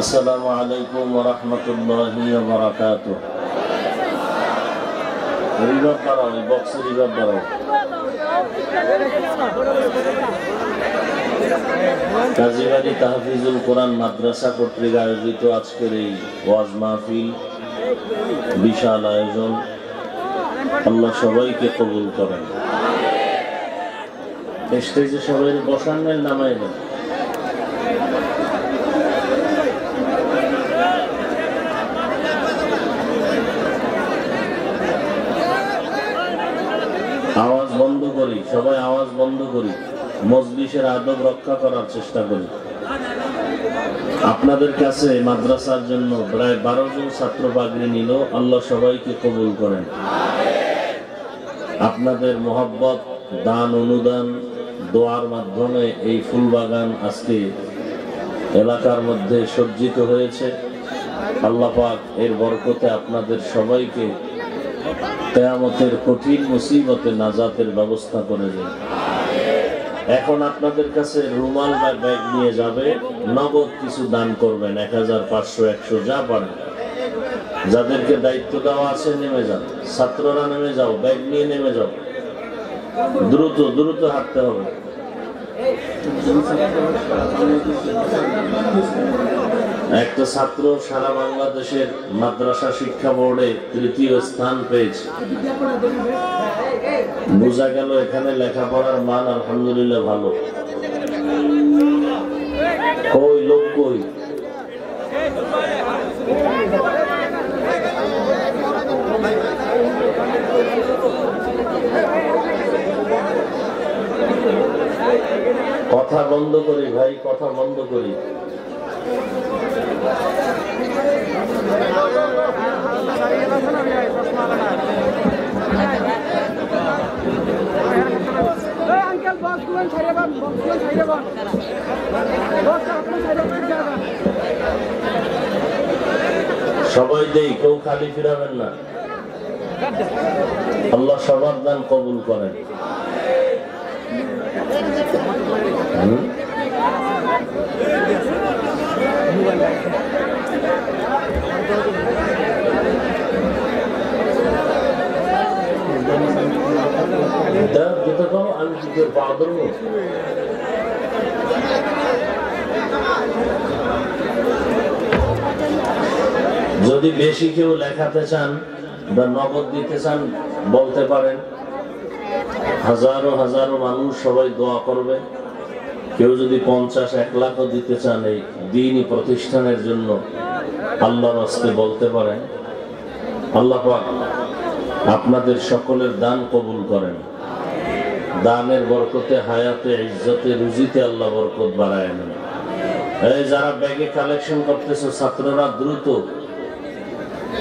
আসসালামু আলাইকুম ওয়া রাহমাতুল্লাহি ওয়া বারাকাতুহু। রিভাব বাড়াও, এই বক্সে রিভাব বাড়াও। কাজীবাড়ি তাহফিজুল কোরআন মাদ্রাসা কর্তৃক আয়োজিত আজকের এই ওয়াজ মাহফিল, বিশাল আয়োজন, আল্লাহ সবাইকে কবুল করেন। স্টেজে সবাই বসান নেন, নামাই নেন। আওয়াজ বন্ধ করি, সবাই আওয়াজ বন্ধ করি, মজলিসের আদব রক্ষা করার চেষ্টা করি। আপনাদের কাছে মাদ্রাসার জন্য প্রায় 12 জন ছাত্র পাগড়ি নিল, আল্লাহ সবাইকে কবুল করেন। আপনাদের মোহাব্বত, দান, অনুদান, দোয়ার মাধ্যমে এই ফুলবাগান আজকে এলাকার মধ্যে সজ্জিত হয়েছে। আল্লাহ পাক এর বরকতে আপনাদের সবাইকে কিয়ামতের কঠিন মুসিবতে নাজাতের ব্যবস্থা করে দেন। এখন আপনাদের কাছে রুমাল বা ব্যাগ নিয়ে যাবে, নগদ কিছু দান করবেন, 1000, 500, 100 যা পারেন। যাদেরকে দায়িত্ব দেওয়া আছে নেমে যান, ছাত্ররা নেমে যাও, ব্যাগ নিয়ে নেমে যাও, দ্রুত দ্রুত হাঁটতে হবে। একটা ছাত্র সারা বাংলাদেশের মাদ্রাসা শিক্ষা বোর্ডে 3য় স্থান পেয়েছে। বোঝা গেল এখানে লেখাপড়ার মান আলহামদুলিল্লাহ ভালো। কই লোক কই? কথা বন্ধ করি ভাই, কথা বন্ধ করি। সবাই দেই, কেউ খালি ফিরাবেন না। আল্লাহ সবার দান কবুল করেন। যদি বেশি কেউ লেখাতে চান বা নগদ দিতে চান বলতে পারেন। হাজারো হাজারো মানুষ সবাই দোয়া করবে। কেউ যদি 50, 1 লাখও দিতে চান এই দ্বীনি প্রতিষ্ঠানের জন্য, আল্লাহর রাস্তে বলতে পারেন। আল্লাহ পাক আপনাদের সকলের দান কবুল করেন। দানের বরকতে, হায়াতে, ইজ্জতে, রুজিতে আল্লাহ বরকত বাড়ায় নেন। এই যারা ব্যাগে কালেকশন করতেছে, ছাত্ররা দ্রুত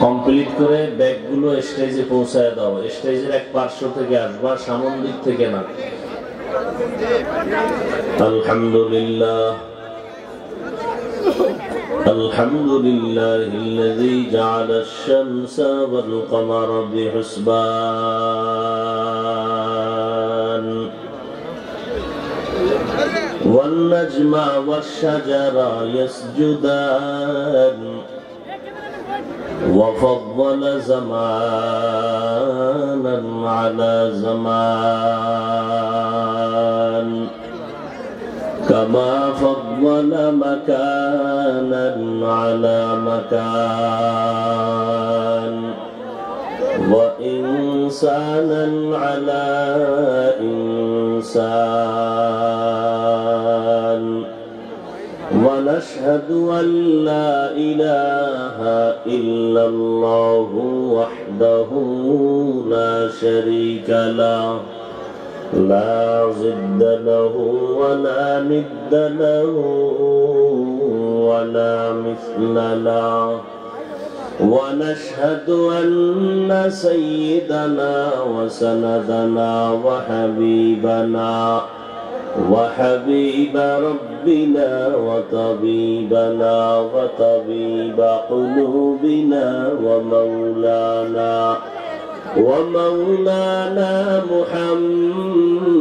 কমপ্লিট করে ব্যাগগুলো স্টেজে পৌঁছায় দাও। স্টেজের এক পার্শ্ব থেকে আসবা, সামন দিক থেকে না। আলহামদুলিল্লাহ আলহামদুলিল্লাহিল্লাযী জাআলাশ শামসা ওয়াল কমারা বিহুসবান ওয়ান নাজমা ওয়াশ শাজারা ইয়াসজুদান وفضل زمانا على زمان كما فضل مكانا على مكان وإنسانا على إنسان ونشهد أن لا إله إلا الله وحده لا شريك له لا ضد له ولا ند له ولا مثل له ونشهد أن سيدنا وسندنا وحبيبنا وحبيب ربنا ربنا وطبيبنا وطبيب قلوبنا ومولانا محمدا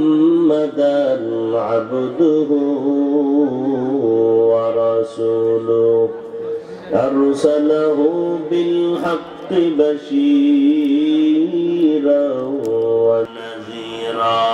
عبده ورسوله أرسله بالحق بشيرا ونذيرا